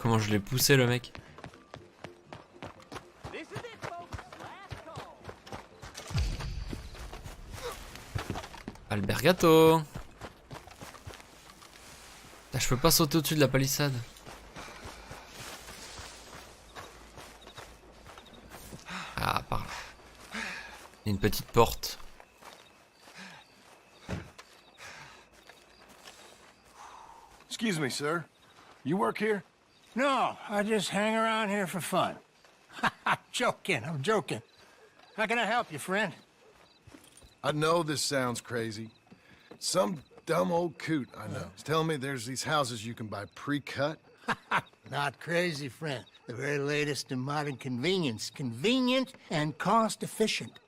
Comment je l'ai poussé le mec. Albergato. Ah, je peux pas sauter au-dessus de la palissade. Ah, par là. Il y a une petite porte. Excuse me, sir. You work here? No, I just hang around here for fun. I'm joking. How can I help you, friend? I know this sounds crazy. Some dumb old coot I know is telling me there's these houses you can buy pre-cut. Not crazy, friend. The very latest in modern convenience. Convenient and cost-efficient.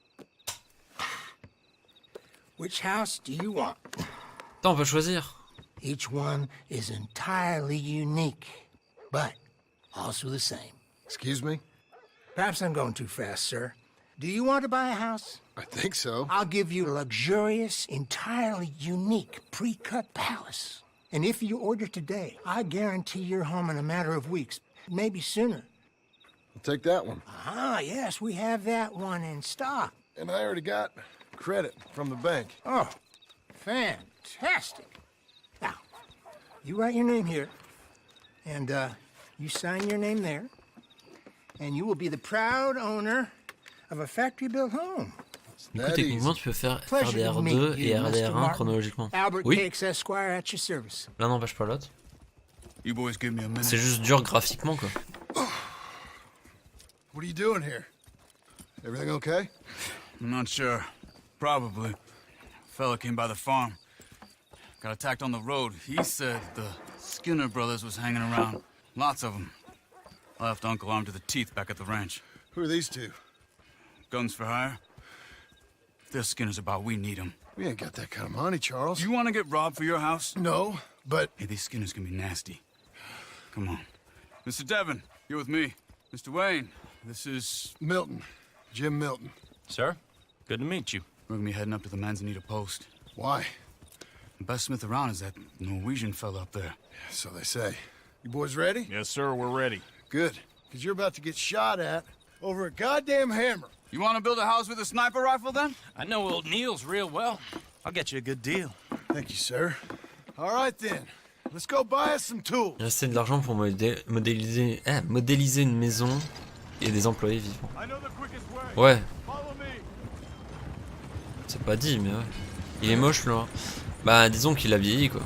Which house do you want? Attends, on peut choisir. Each one is entirely unique, but also the same. Excuse me? Perhaps I'm going too fast, sir. Do you want to buy a house? I think so. I'll give you a luxurious, entirely unique pre-cut palace. And if you order today, I guarantee you're home in a matter of weeks, maybe sooner. I'll take that one. Ah, yes, we have that one in stock. And I already got credit from the bank. Oh, fantastic. Now, you write your name here, and you sign your name there, and you will be the proud owner of a factory-built home. Du coup, techniquement, tu peux faire RDR2 et RDR1 chronologiquement. Oui. L'un n'empêche pas l'autre. C'est juste dur graphiquement, quoi. What are you doing here? Everything okay? I'm not sure. Probably. Fella came by the farm. Got attacked on the road. He said the Skinner brothers was hanging around. Lots of them. I left Uncle armed to the teeth back at the ranch. Who are these two? Guns for hire? If they're Skinner's about, we need them. We ain't got that kind of money, Charles. You want to get robbed for your house? No, but... Hey, these Skinners can be nasty. Come on. Mr. Devon, you're with me. Mr. Wayne, this is... Milton. Jim Milton. Sir, good to meet you. We're gonna be heading up to the Manzanita post. Why? The best smith around is that Norwegian fella up there. So they say. You boys ready? Yes, sir, we're ready. Good. Because you're about to get shot at over a goddamn hammer. You want to build a house with a sniper rifle, then? I know old Neil's real well. I'll get you a good deal. Thank you, sir. All right, then. Let's go buy us some tools. Il restait de l'argent pour modéliser une maison et des employés vivants. Ouais. C'est pas dit, mais ouais. Il est moche, là. Bah, disons qu'il a vieilli, quoi.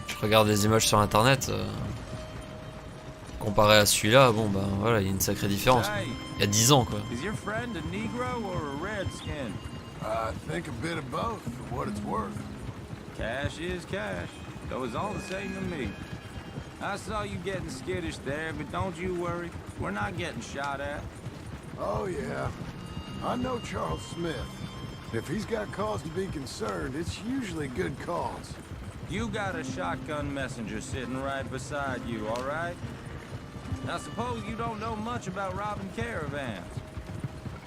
Je regarde des images sur internet. Comparé à celui-là, bon, bah voilà, il y a une sacrée différence. Il y a 10 ans, quoi. I think a bit of both, for what it's worth. Cash is cash, though it's all the same to me. I saw you getting skittish there, but don't you worry. We're not getting shot at. Oh, yeah. I know Charles Smith. If he's got cause to be concerned, it's usually good cause. You got a shotgun messenger sitting right beside you, all right? Now suppose you don't know much about robbing caravans.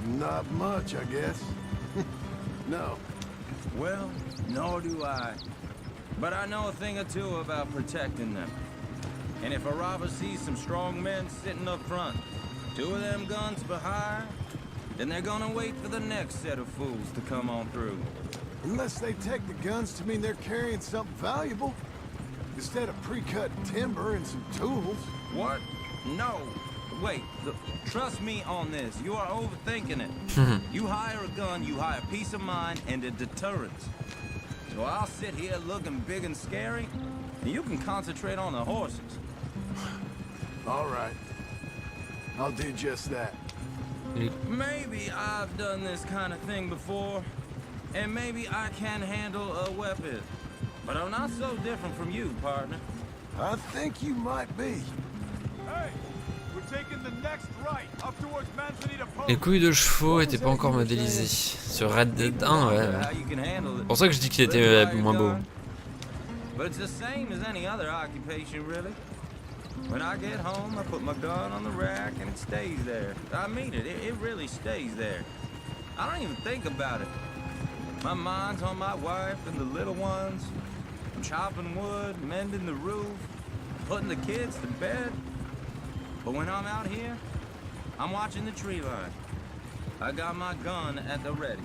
Not much, I guess. No. Well, nor do I. But I know a thing or two about protecting them. And if a robber sees some strong men sitting up front, 2 of them guns behind, then they're gonna wait for the next set of fools to come on through. Unless they take the guns to mean they're carrying something valuable. Instead of pre-cut timber and some tools. What? No. Wait, trust me on this. You are overthinking it. You hire a gun, you hire peace of mind and a deterrence. So I'll sit here looking big and scary, and you can concentrate on the horses. All right. I'll do just that. Maybe I've done this kind of thing before, and maybe I can handle a weapon. But I'm not so different from you, partner. I think you might be. Hey! Les couilles de chevaux étaient pas encore modélisées. Sur Red Dead 1, ouais. C'est pour ça que je dis qu'il était moins beau. But it's the same as any other occupation, really. When I get home, I put my gun on the rack and it stays there. I mean it, it really stays there. I don't even think about it. My mind's on my wife and the little ones. chopping wood, mending the roof, putting the kids to bed. But when I'm out here, I'm watching the tree line. I got my gun at the ready.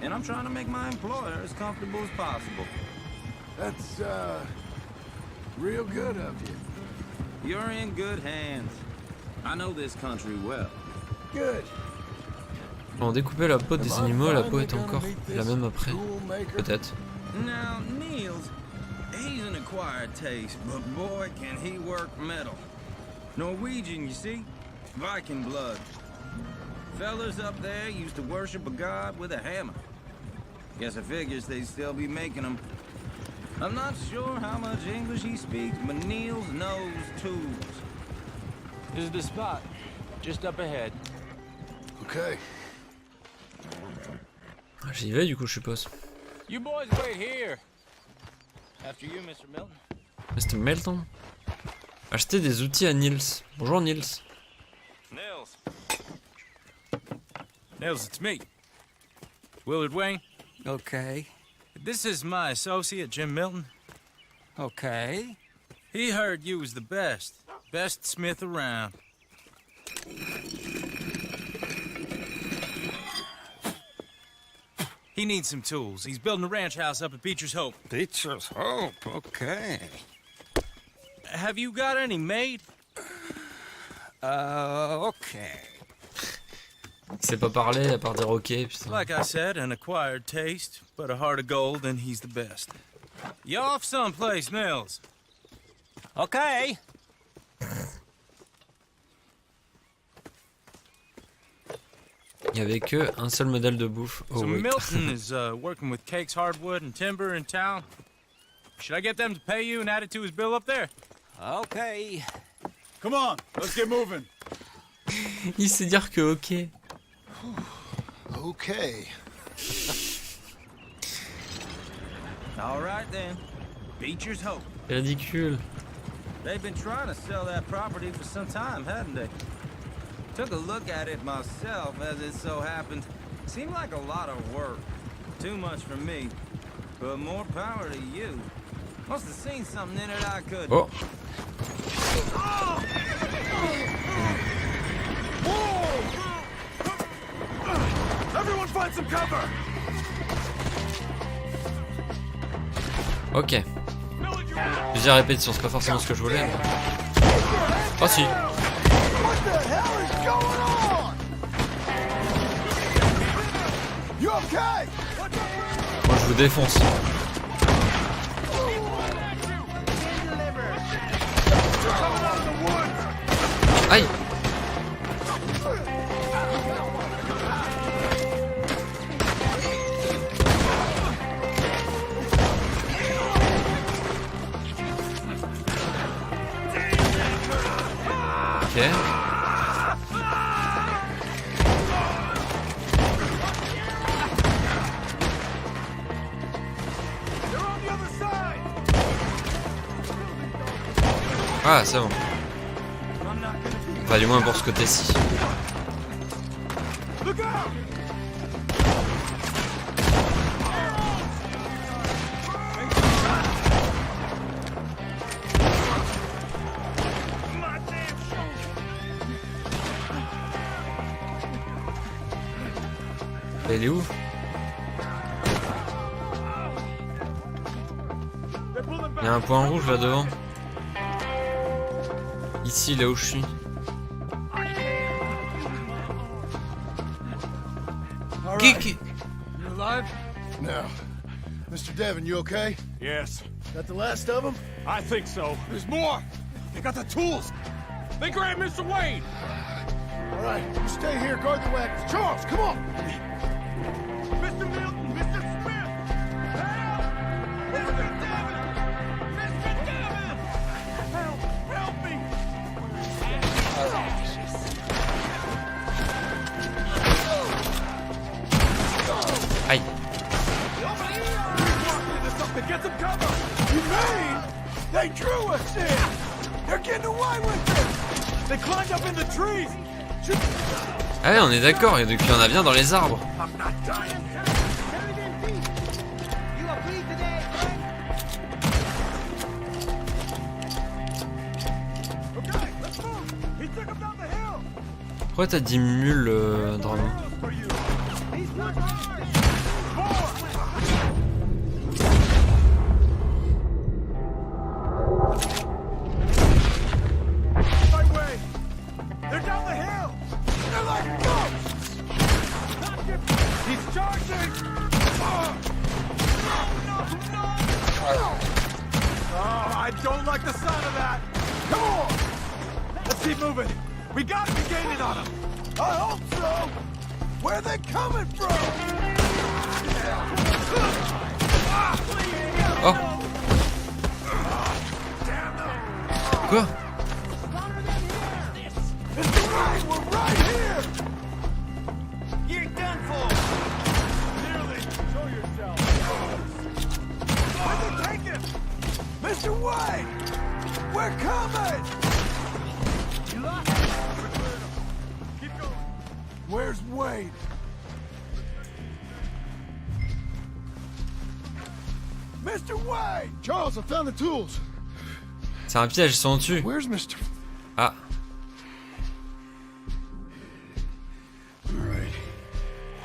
And I'm trying to make my employer as comfortable as possible. That's, real good of you. You're in good hands. I know this country well. Good. On découpait la peau des animaux, la peau est encore la même après. Peut-être. Now, Niels, he's an acquired taste, but boy, can he work metal. Norwegian, you see? Viking blood. Fellas up there used to worship a god with a hammer. Guess I figures they'd still be making them. I'm not sure how much English he speaks, but Niels knows tools. This is the spot, just up ahead. Okay. J'y vais du coup, je suppose. You boys wait here. After you, Mr. Milton. Mr. Milton. Acheter des outils à Niels. Bonjour Niels. Nils. Nils, it's me. Willard Wayne. Okay. This is my associate, Jim Milton. Okay. He heard you was the best. Best smith around. He needs some tools. He's building a ranch house up at Beecher's Hope. Beecher's Hope, okay. Have you got any made? Okay. Il sait pas parler à part dire ok, putain. Like I said, an acquired taste, but a heart of gold, and he's the best. You off someplace, Nils? Okay. Il y avait que un seul modèle de bouffe. Oh So oui. Milton is working with Cake's Hardwood and Timber in town. Should I get them to pay you and add it to his bill up there? Okay. Come on, let's get moving. Il sait dire que ok. Okay. All right then. Beecher's Hope. C'est ridicule. They've been trying to sell that property for some time, hadn't they? Took a look at it myself, as it so happened. Seemed like a lot of work. Too much for me. But more power to you. Must have seen something in it I could. Oh. Everyone find some cover. Ok. Plusieurs répétitions, c'est pas forcément ce que je voulais. Mais... Oh si. What the hell is going on? You okay? Moi je vous défonce. Aïe. Ok. Ah, c'est bon. Enfin, du moins pour ce côté-ci. Elle est où? Il y a un point rouge là devant. Ici, là où je suis. Right. You alive? No. Mr. Devon, you okay? Yes, That the last of them? I think so. There's more. They got the tools. They grabbed Mr. Wayne. All right, you stay here, guard the wagons. Charles, come on! Mr. Milton, Mr. Smith. Help! Mr. Devon! Mr. Devon! Help! Help me! Aïe. Get some cover! You mean they drew us in? They're getting away with it! They climbed up in the trees. Ah ouais, on est d'accord, et depuis il y en a bien dans les arbres. I'm not dying. Pourquoi t'as diminué le drama? I don't like the sound of that. Come on. Let's keep moving. We gotta be gaining on them. I hope so. Where are they coming from? Oh. Quoi? Mr. Wright, we're right here. You're done for. Nearly. Show yourself. Where'd they take him? Mr. White, we're coming. You lost him. Keep going. Where's Wade? Mr. White! Charles, I found the tools. C'est un piège, ils sont dessus. Where's Mr. Ah. Alright.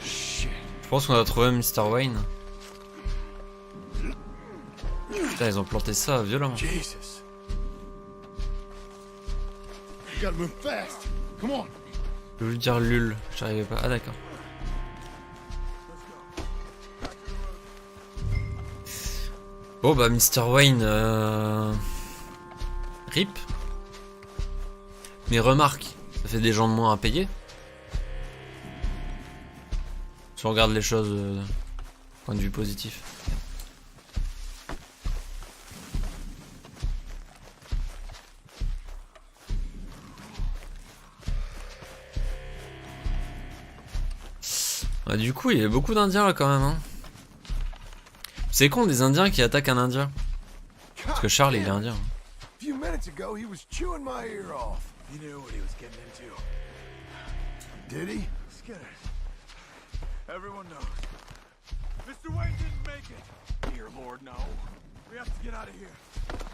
Shit. Je pense qu'on a trouvé Mr. Wayne. Putain, ils ont planté ça violemment. Jesus. You gotta move fast. Come on. Je voulais dire Lul, j'arrivais pas. Ah d'accord. Bon bah Mr. Wayne, RIP. Mais remarque, ça fait des gens de moins à payer. Si on regarde les choses d'un point de vue positif. Ouais, du coup, il y a beaucoup d'Indiens là quand même. Hein. C'est con des Indiens qui attaquent un Indien. Parce que Charles, il est Indien. A few minutes ago, he was chewing my ear off. He knew what he was getting into. Did he? Skinner. Everyone knows. Mr. Wayne didn't make it. Dear Lord, no. We have to get out of here.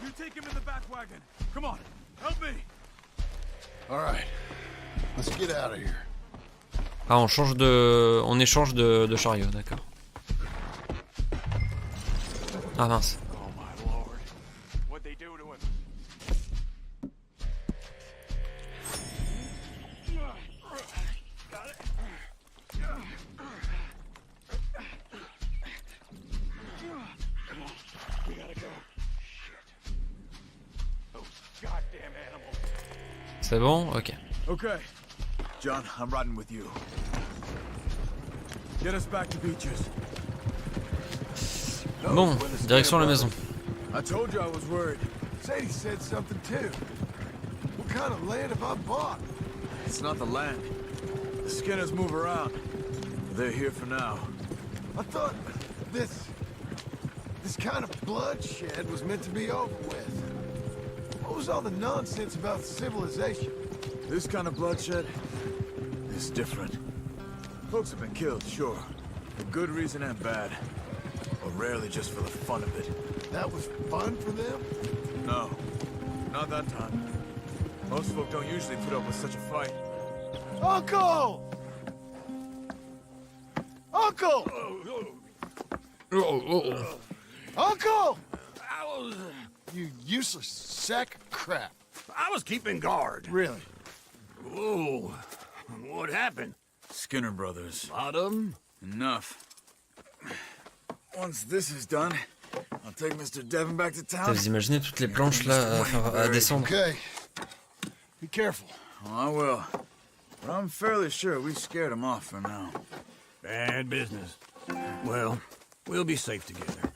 You take him in the back wagon. Come on, help me. All right. Let's get out of here. Ah, on change de... On échange de chariot, d'accord. Ah mince. Oh my Lord. What'd they do to him? Got it. We gotta go. Shit. Those goddamn animals. C'est bon? Ok. Okay. John, I'm riding with you. Get us back to Beaches. Bon, direction la maison. I told you I was worried. Sadie said something too. What kind of land have I bought? It's not the land. The Skinners move around. They're here for now. I thought this kind of bloodshed was meant to be over with. What was all the nonsense about civilization? This kind of bloodshed is different. Folks have been killed, sure. For good reason and bad. But rarely just for the fun of it. That was fun for them? No. Not that time. Most folk don't usually put up with such a fight. Uncle! Uncle! Uncle! You useless sack of crap. I was keeping guard. Really? Whoa. What happened? Skinner brothers. Lot of them? Enough. Once this is done, I'll take Mr. Devon back to town. Vous imaginez toutes les planches là à descendre. Okay. Be careful. Oh, I will. But I'm fairly sure we scared him off for now. Bad business. Well, we'll be safe together.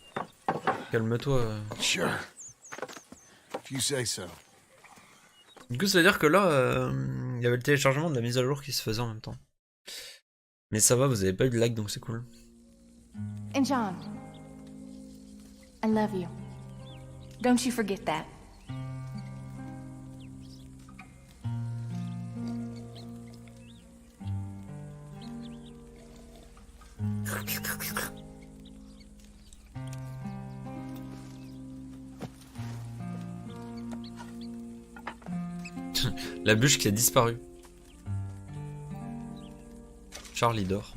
Calme-toi. Sure. If you say so. Du coup, ça veut dire que là, il y avait le téléchargement de la mise à jour qui se faisait en même temps. Mais ça va, vous avez pas eu de lag, donc c'est cool. And John, I love you. Don't you forget that. La bûche qui a disparu. Charlie dort.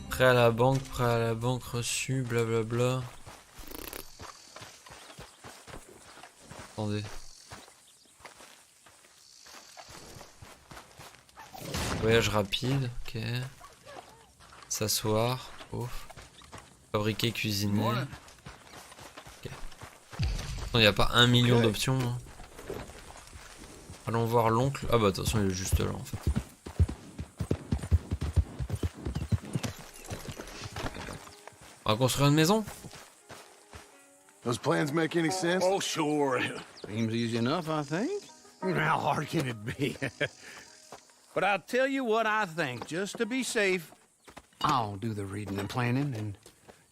Prêt à la banque reçu, blablabla. Attendez. Voyage rapide, ok. S'asseoir, ouf. Fabriquer, cuisiner. Ok. Il n'y a pas 1 million d'options. Hein. Allons voir l'oncle. Ah bah de toute façon il est juste là en fait. On va construire une maison. Those plans make any sense? Oh, sure. Seems easy enough, I think. How hard can it be? But I'll tell you what I think, just to be safe. I'll do the reading and planning, and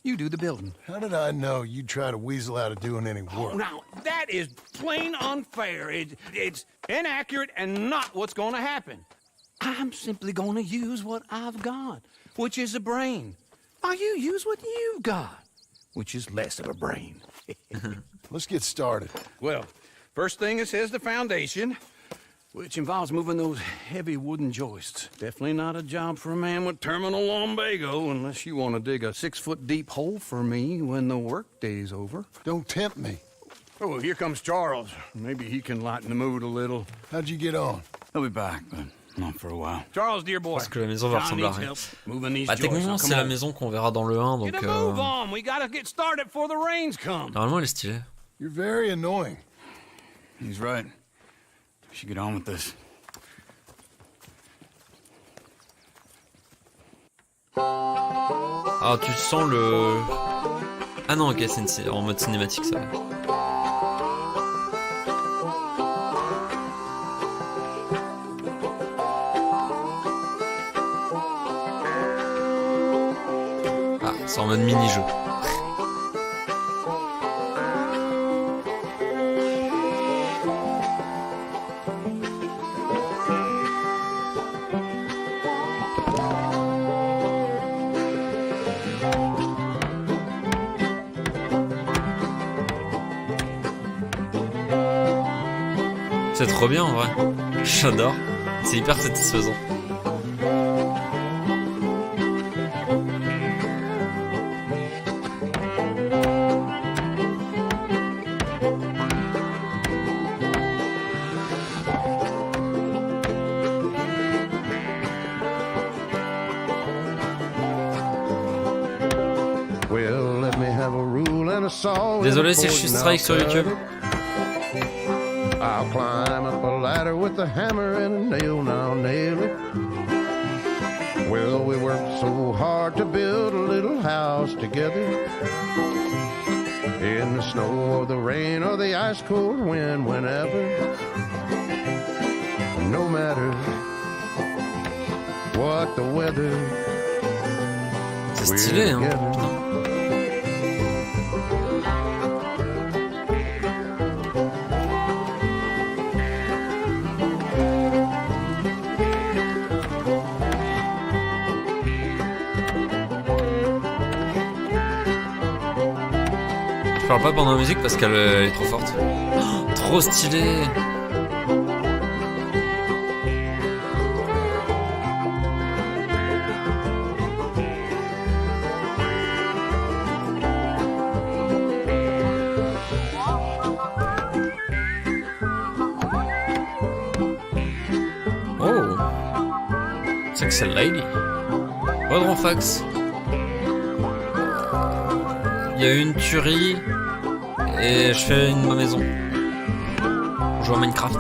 you do the building. How did I know you'd try to weasel out of doing any work? Oh, now, that is plain unfair. It's inaccurate and not what's going to happen. I'm simply going to use what I've got, which is a brain. While you use what you've got, which is less of a brain. Let's get started. Well, first thing it says the foundation, which involves moving those heavy wooden joists. Definitely not a job for a man with terminal lumbago, unless you want to dig a 6-foot deep hole for me when the workday's over. Don't tempt me. Oh, here comes Charles. Maybe he can lighten the mood a little. How'd you get on? He'll be back, but not for a while. Charles, dear boy. Parce que la maison va ressembler à rien. Bah techniquement c'est la maison qu'on verra dans le 1 donc Normalement elle est stylée. You're very annoying. He's right. We should get on with this. Ah tu sens le... Ah non ok c'est en mode cinématique ça. Ah c'est en mode mini-jeu. C'est trop bien en vrai, j'adore, c'est hyper satisfaisant. Désolé si je suis strike sur YouTube. I'll climb up a ladder with a hammer and a nail, now nail it. Well, we worked so hard to build a little house together. In the snow or the rain or the ice cold wind, whenever. No matter what the weather. C'est stylé, hein, putain. Je parle pas pendant la musique parce qu'elle est trop forte. Oh, trop stylé. Oh, sexy lady. Audron Fax. Il y a eu une tuerie et je fais ma maison. Je joue à Minecraft.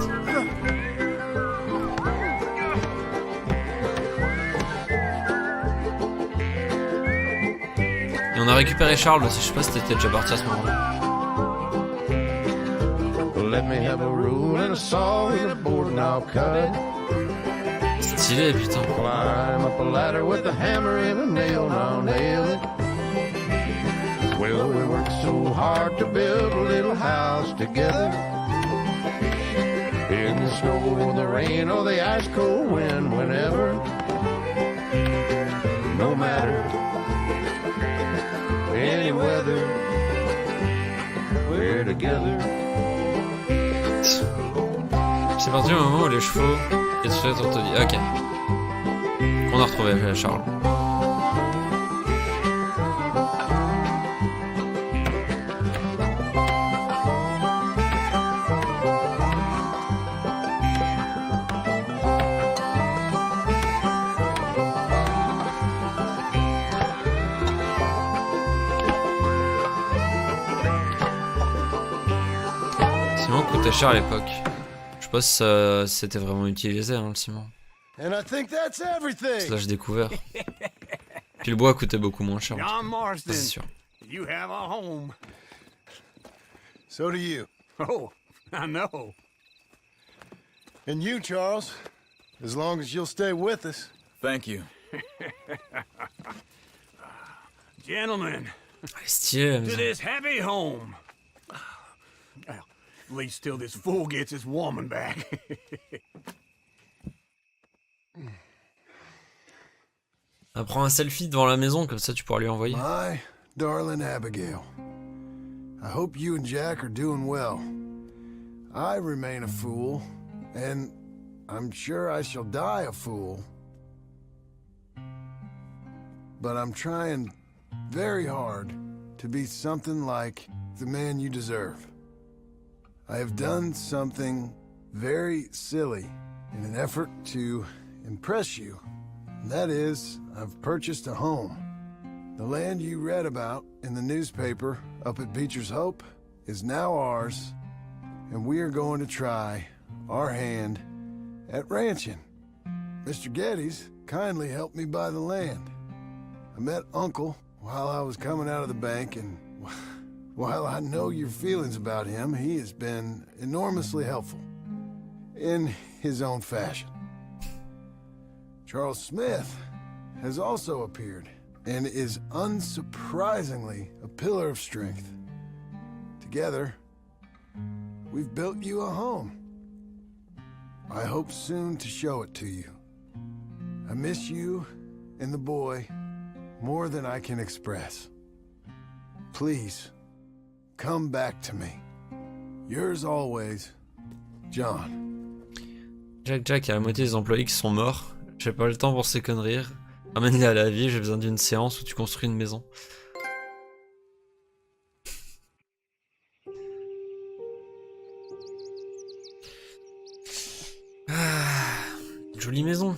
Et on a récupéré Charles aussi, je sais pas si t'étais déjà parti à ce moment-là. Stylé putain. Well, we worked so hard to build a little house together. In the snow or the rain or the ice cold wind, whenever. No matter any weather, we're together. C'est parti au moment où les chevaux et tout ça te dit. Ok. On a retrouvé Charles. Ciment coûtait cher à l'époque. Je sais pas si c'était vraiment utilisé, hein, le ciment. And I think that's everything. Slash découvert. Puis le bois coûtait beaucoup moins cher. John Ça, Marsden, c'est sûr. you have a home. So do you. Oh, I know. And you, Charles. As long as you'll stay with us. Thank you. Gentlemen, Stylé la to maison. this happy home. Well, at least till this fool gets his woman back. Prends un selfie devant la maison, comme ça tu pourras lui envoyer. My darling Abigail. I hope you and Jack are doing well. I remain a fool, and I'm sure I shall die a fool. But I'm trying very hard to be something like the man you deserve. I have done something very silly in an effort to impress you. And that is, I've purchased a home. The land you read about in the newspaper up at Beecher's Hope is now ours, and we are going to try our hand at ranching. Mr. Geddes kindly helped me buy the land. I met Uncle while I was coming out of the bank, and while I know your feelings about him, he has been enormously helpful in his own fashion. Charles Smith has also appeared and is unsurprisingly a pillar of strength. Together, we've built you a home. I hope soon to show it to you. I miss you and the boy more than I can express. Please, come back to me. Yours always, John. Jack, il y a la moitié des employés qui sont morts. J'ai pas le temps pour ces conneries. Ramène-les à la vie, j'ai besoin d'une séance où tu construis une maison. Ah, jolie maison.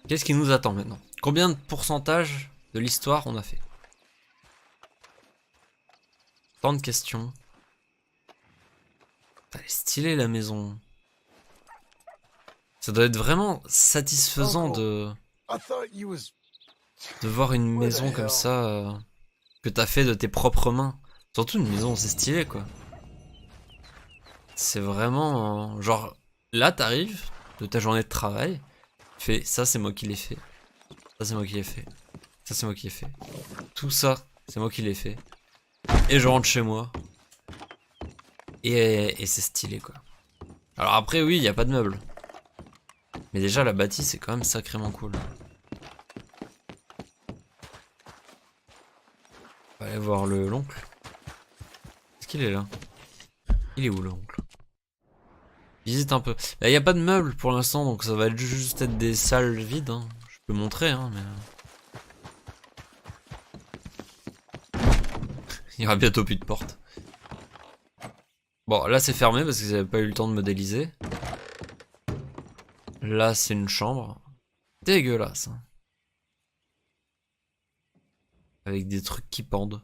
Qu'est-ce qui nous attend maintenant? Combien de pourcentage de l'histoire on a fait? Tant de questions. Elle est stylée la maison. Ça doit être vraiment satisfaisant de voir une maison comme ça que t'as fait de tes propres mains. Surtout une maison, c'est stylé quoi. C'est vraiment genre là t'arrives de ta journée de travail, tu fais ça c'est moi qui l'ai fait, ça c'est moi qui l'ai fait, ça c'est moi qui l'ai fait, tout ça c'est moi qui l'ai fait, et je rentre chez moi et c'est stylé quoi. Alors après oui il y a pas de meubles. Mais déjà la bâtisse c'est quand même sacrément cool. On va aller voir l'oncle. Est-ce qu'il est là? Il est où l'oncle? Visite un peu. Là il n'y a pas de meubles pour l'instant donc ça va juste être des salles vides. Hein. Je peux montrer hein mais... Il y aura bientôt plus de porte. Bon là c'est fermé parce qu'ils n'avaient pas eu le temps de modéliser. Là, c'est une chambre. Dégueulasse. Hein. Avec des trucs qui pendent.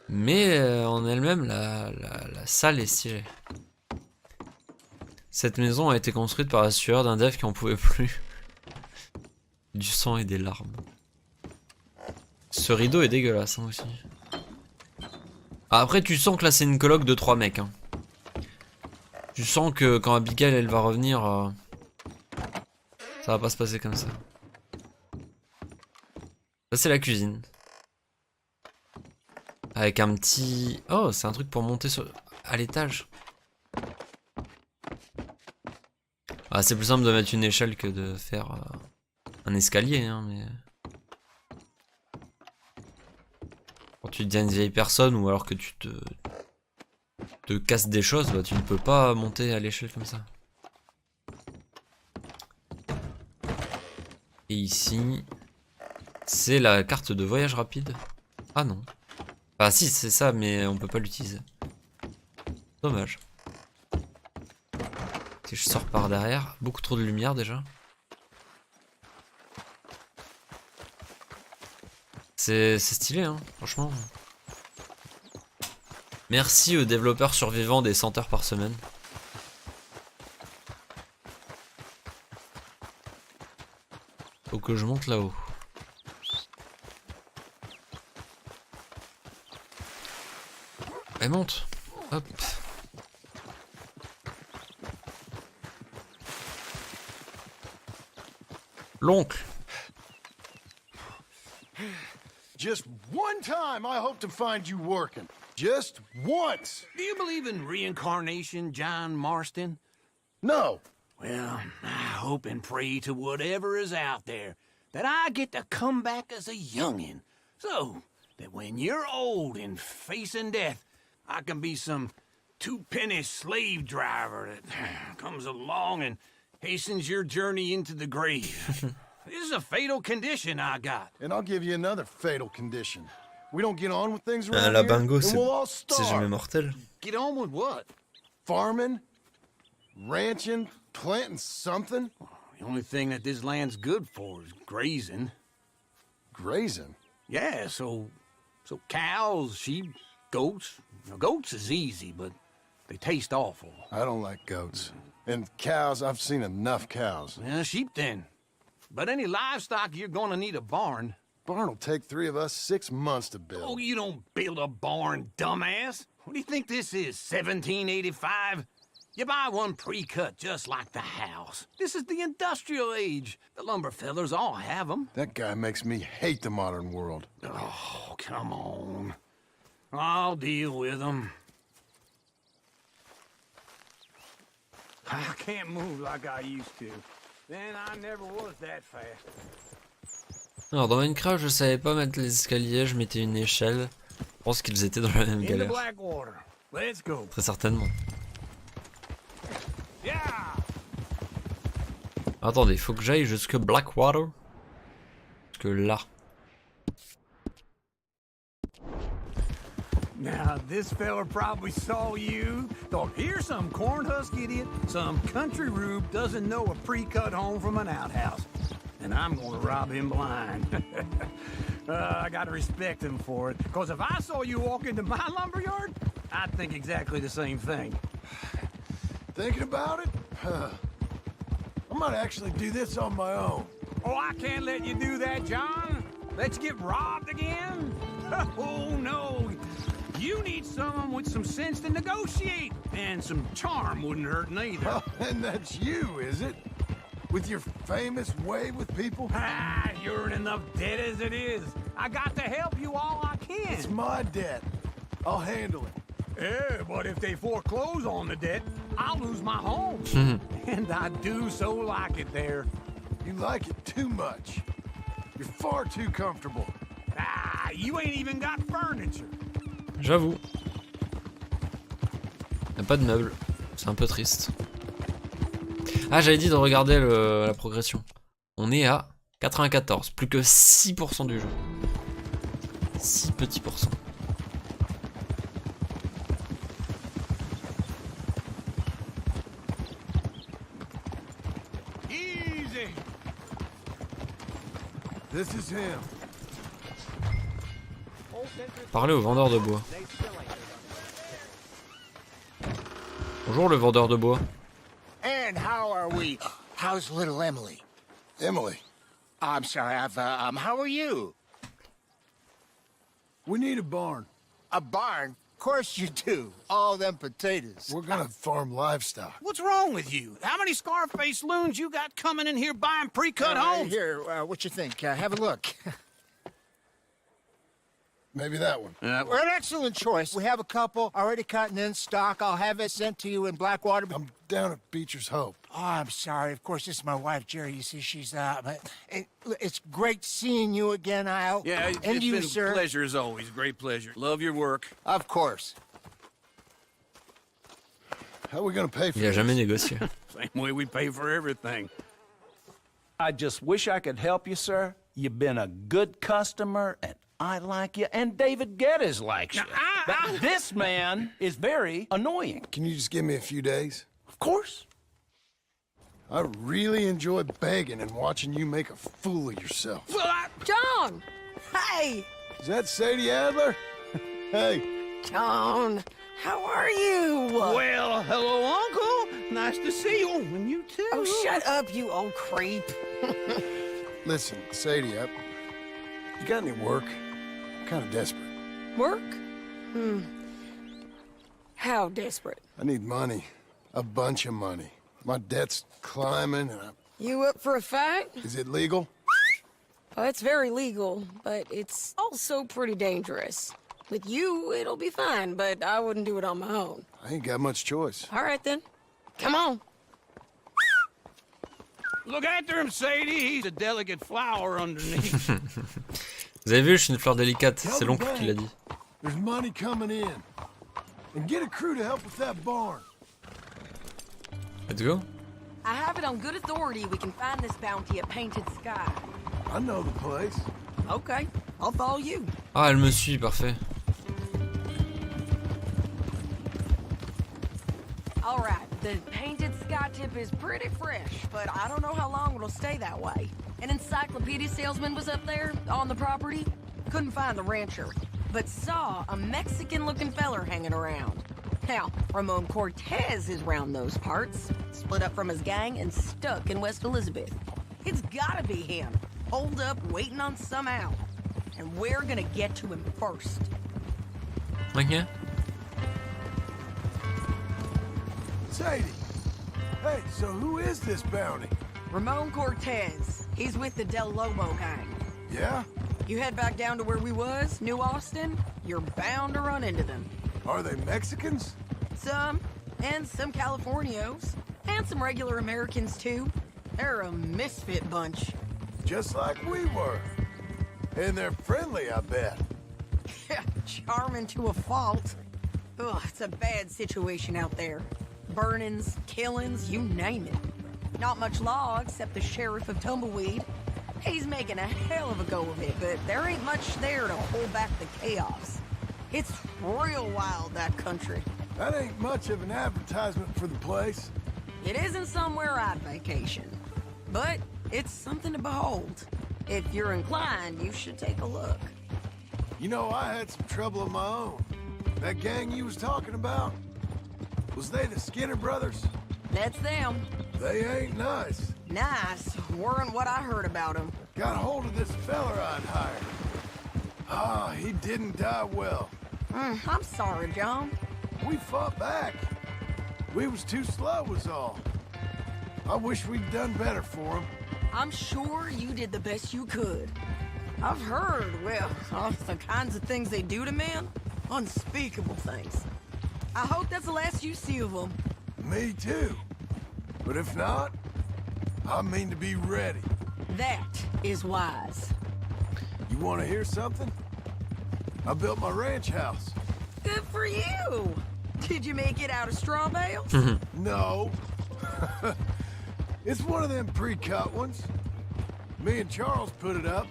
Mais en elle-même, la salle est stylée. Cette maison a été construite par la sueur d'un dev qui en pouvait plus. Du sang et des larmes. Ce rideau est dégueulasse hein, aussi. Ah, après, tu sens que là, c'est une coloc de 3 mecs. Hein. Tu sens que quand Abigail, elle va revenir... ça va pas se passer comme ça. Ça c'est la cuisine. Avec un petit... Oh c'est un truc pour monter à l'étage. Ah c'est plus simple de mettre une échelle que de faire un escalier hein, mais... Quand tu deviens une vieille personne ou alors que tu te casses des choses, bah tu ne peux pas monter à l'échelle comme ça. Et ici, c'est la carte de voyage rapide. Ah non. Ah si, c'est ça, mais on peut pas l'utiliser. Dommage. Si je sors par derrière, beaucoup trop de lumière déjà. C'est stylé, hein, franchement. Merci aux développeurs survivants des 100 heures par semaine. Faut que je monte là-haut. Elle monte. Hop. L'oncle. Just one time I hope to find you working. Just once. Do you believe in reincarnation, John Marston? No. Well, I hope and pray to whatever is out there that I get to come back as a youngin', so that when you're old and facing death, I can be some two-penny slave driver that comes along and hastens your journey into the grave. This is a fatal condition I got. And I'll give you another fatal condition. We don't get on with things around La here, bingo, and we'll all c'est jamais starve. mortel. Get on with what? Farming, ranching, planting something. The only thing that this land's good for is grazing. Grazing? Yeah, so cows, sheep, goats. Now, goats is easy, but they taste awful. I don't like goats. And cows, I've seen enough cows. Yeah, sheep then. But any livestock, you're gonna need a barn. Barn will take 3 of us 6 months to build. Oh, you don't build a barn, dumbass. What do you think this is, 1785? You buy one pre-cut just like the house. This is the industrial age. The lumber fellers all have them. That guy makes me hate the modern world. Oh, come on. I'll deal with them. I can't move like I used to. Then I never was that fast. Alors dans Minecraft, je savais pas mettre les escaliers, je mettais une échelle. Je pense qu'ils étaient dans la même galère. Let's go. Très certainement. Yeah. Attendez, il faut que j'aille jusque Blackwater. Jusque là. Now, this fella probably saw you, thought, here's some cornhusk idiot, some country rube doesn't know a pre-cut home from an outhouse. And I'm gonna rob him blind. I gotta respect him for it, because if I saw you walk into my lumberyard, I'd think exactly the same thing. Thinking about it? I might actually do this on my own. Oh, I can't let you do that, John. Let you get robbed again? Oh, no. You need someone with some sense to negotiate, and some charm wouldn't hurt neither. Oh, and that's you, is it? With your famous way with people? Ah, you're in enough debt as it is. I got to help you all I can. It's my debt. I'll handle it. Yeah, but if they foreclose on the debt, I'll lose my home. And I do so like it there. You like it too much. You're far too comfortable. Ah, you ain't even got furniture. J'avoue. Y'a pas de meubles. C'est un peu triste. Ah, j'avais dit de regarder la progression. On est à 94. Plus que 6% du jeu. 6 petits pourcents. Easy. This is him. Parlez au vendeur de bois. Bonjour le vendeur de bois. And how are we? How's little Emily? Emily, I'm sorry, how are you? we need a barn. A barn? Of course you do. All them potatoes. We're gonna farm livestock. What's wrong with you? How many Scarface loons you got coming in here buying pre-cut homes? Here, what you think? Have a look. Maybe that one. We're an excellent choice. We have a couple already cut and in stock. I'll have it sent to you in Blackwater. I'm down at Beecher's Hope. Oh, I'm sorry. Of course, this is my wife, Jerry. You see, she's it's great seeing you again, Al. Yeah, and it's you, been sir. a pleasure as always. Great pleasure. Love your work. Of course. How are we gonna pay for Il a this? jamais négocié. Same way we pay for everything. I just wish I could help you, sir. You've been a good customer, and I like you, and David Geddes likes you. But this man is very annoying. Can you just give me a few days? Of course. I really enjoy begging and watching you make a fool of yourself. Well, John! Hey! Is that Sadie Adler? Hey. John, how are you? Well, hello, Uncle. Nice to see you. And you too. Oh, shut up, you old creep. Listen, Sadie, you got any work? I'm kind of desperate. Work? How desperate? I need money. A bunch of money. My debt's climbing and You up for a fight? Is it legal? Well, it's very legal, but it's also pretty dangerous. With you, it'll be fine, but I wouldn't do it on my own. I ain't got much choice. All right, then. Come on. Look after him, Sadie. He's a delicate flower underneath. Vous avez vu, je suis une fleur délicate, c'est l'oncle qui l'a dit. There's money coming in. And get a crew to help with that barn. Let's go. I have it on good authority we can find this bounty at Painted Sky. I know the place. Okay, I'll follow you. Ah, elle me suit, parfait. All right, the Painted Sky tip is pretty fresh, but I don't know how long it'll stay that way. An encyclopedia salesman was up there on the property. Couldn't find the rancher, but saw a Mexican-looking feller hanging around. Now, Ramon Cortez is round those parts, split up from his gang and stuck in West Elizabeth. It's gotta be him, holed up waiting on some out. And we're gonna get to him first. Ok. Sadie! Hey, so who is this bounty? Ramon Cortez. He's with the Del Lobo gang. Yeah? You head back down to where we was, New Austin, you're bound to run into them. Are they Mexicans? Some, and some Californios, and some regular Americans too. They're a misfit bunch. Just like we were. And they're friendly, I bet. Charming to a fault. Ugh, it's a bad situation out there. Burnings, killings, you name it. Not much law except the sheriff of Tumbleweed. He's making a hell of a go of it, but there ain't much there to hold back the chaos. It's real wild, that country. That ain't much of an advertisement for the place. It isn't somewhere I'd vacation, but it's something to behold. If you're inclined, you should take a look. You know, I had some trouble of my own. That gang you was talking about, was they the Skinner brothers? That's them. They ain't nice. Nice weren't what I heard about them. Got hold of this feller I'd hired. Ah, he didn't die well. I'm sorry, John. We fought back. We was too slow was all. I wish we'd done better for him. I'm sure you did the best you could. I've heard, well, the kinds of things they do to men. Unspeakable things. I hope that's the last you see of them. Me too. But if not, I mean to be ready. That is wise. You want to hear something? I built my ranch house. Good for you. Did you make it out of straw bales? No. It's one of them pre-cut ones. Me and Charles put it up,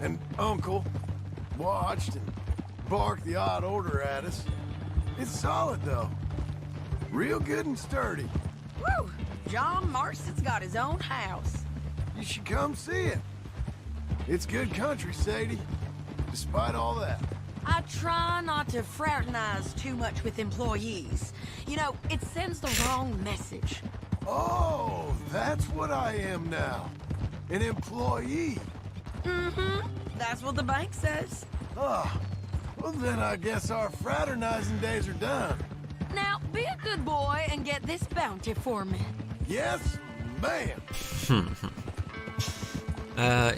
and Uncle watched and barked the odd order at us. It's solid, though. Real good and sturdy. Woo! John Marston's got his own house. You should come see it. It's good country, Sadie, despite all that. I try not to fraternize too much with employees. You know, it sends the wrong message. Oh, that's what I am now. An employee. Mm-hmm. That's what the bank says. Ah, well then I guess our fraternizing days are done. Now, be a good boy and get this bounty for me. Yes, ma'am.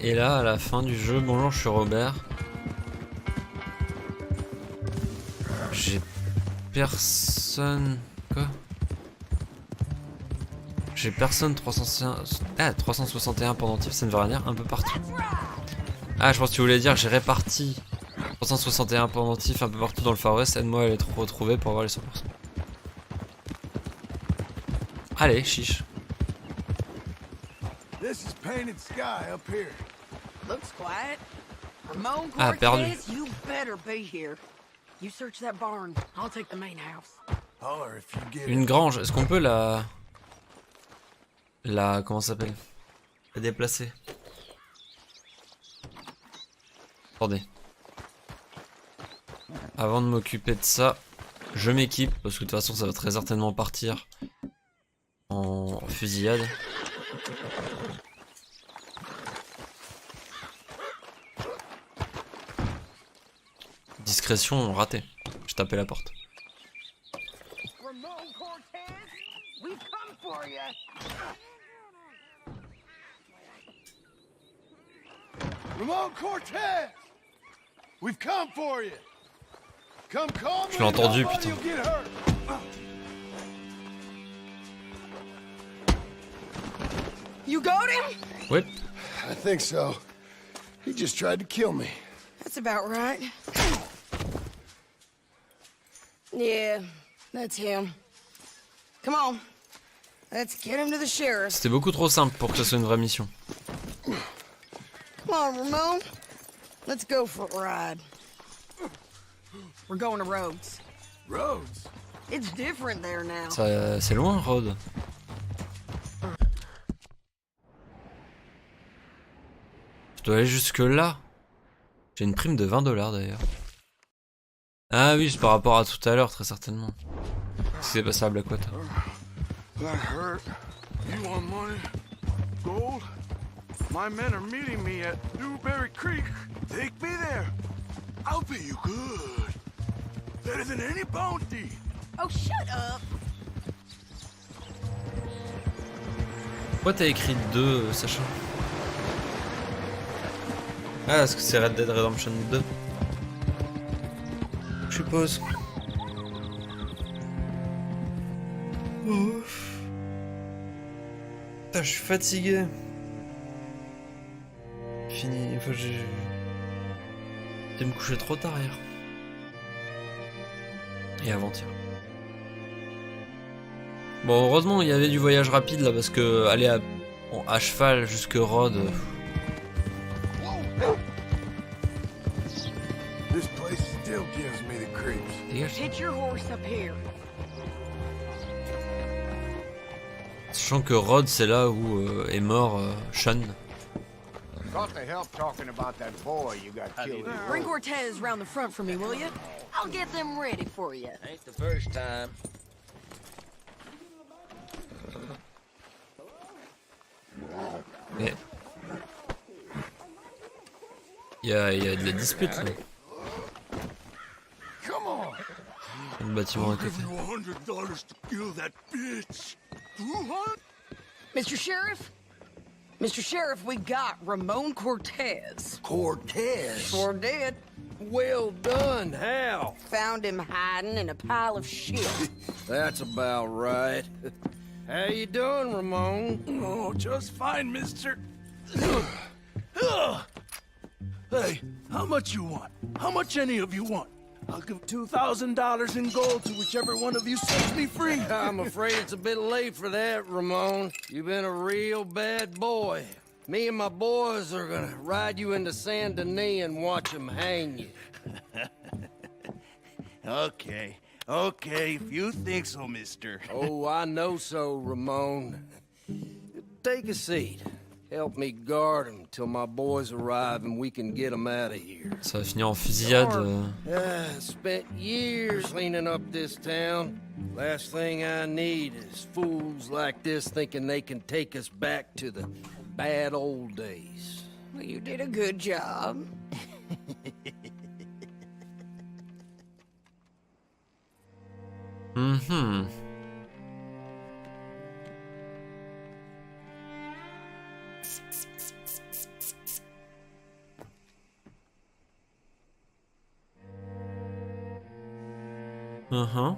Et là, à la fin du jeu, bonjour, je suis Robert. J'ai personne... Quoi? J'ai personne 361 pendentifs, ça ne veut rien dire, un peu partout. Ah, je pense que tu voulais dire j'ai réparti 361 pendentifs un peu partout dans le Far West, aide-moi à les retrouver pour avoir les 100%. Allez, chiche. This is painted sky up here. Looks quiet. Ramon Ah, perdu. Cortez, you better be here. You search that barn. I'll take the main house. Holler if you get Une it. grange, est-ce qu'on peut la comment ça s'appelle? La déplacer. Attendez. Avant de m'occuper de ça, je m'équipe parce que de toute façon ça va très certainement partir en fusillade. Discrétion ratée. J'ai tapé la porte. Ramon Cortez, we've come for you. Ramon Cortez! We've come for you! Come calmly, Je l'ai entendu, nobody putain. will get hurt. You got him? Ouais. I think so. He just tried to kill me. That's about right. Yeah, that's him. Come on. Let's get him to the sheriff. C'était beaucoup trop simple pour que ce soit une vraie mission. Come on, Ramon. Let's go for a ride. We're going to Rhodes. Rhodes? It's different there now. Ça, c'est loin, Rhodes. Je dois aller jusque là. J'ai une prime de 20 $ d'ailleurs. Ah oui, c'est par rapport à tout à l'heure, très certainement. C'est passé à Blackwater. That hurt. You want money? Gold? My men are meeting me at Newberry Creek. Take me there. I'll pay you good. Better than any bounty. Oh, shut up. Pourquoi t'as écrit 2, Sacha? Ah, est-ce que c'est Red Dead Redemption 2? Je suppose. Ouf. Putain, je suis fatigué. Fini. Enfin, j'ai été me coucher trop tard hier. Et avant-hier. Bon, heureusement, il y avait du voyage rapide là, parce que aller à cheval jusque Rhodes. This place still gives me the creeps. Dégage. Hitch your horse up here. Sachant que Rhodes, c'est là où est mort Sean. Got the help talking about that boy you got killed. Bring Cortez round the front for me, will you? I'll get them ready for you. Ain't the first time. Mais... Il y a de la dispute là. Come on. Le bâtiment à côté. $100 to kill that bitch. 200? Mr. Sheriff? Mr. Sheriff, we got Ramon Cortez. Cortez? Sure did. Well done, Hal. Found him hiding in a pile of shit. That's about right. How you doing, Ramon? Oh, just fine, mister. Hey, how much you want? How much any of you want? I'll give $2,000 in gold to whichever one of you sets me free. I'm afraid it's a bit late for that, Ramon. You've been a real bad boy. Me and my boys are gonna ride you into Saint Denis and watch them hang you. Okay, if you think so, mister. Oh, I know so, Ramon. Take a seat. Help me guard them till my boys arrive and we can get them out of here. Ça va finir en fusillade. Spent years cleaning up this town. Last thing I need is fools like this thinking they can take us back to the bad old days. Well, you did a good job. Mhm. Uh-huh.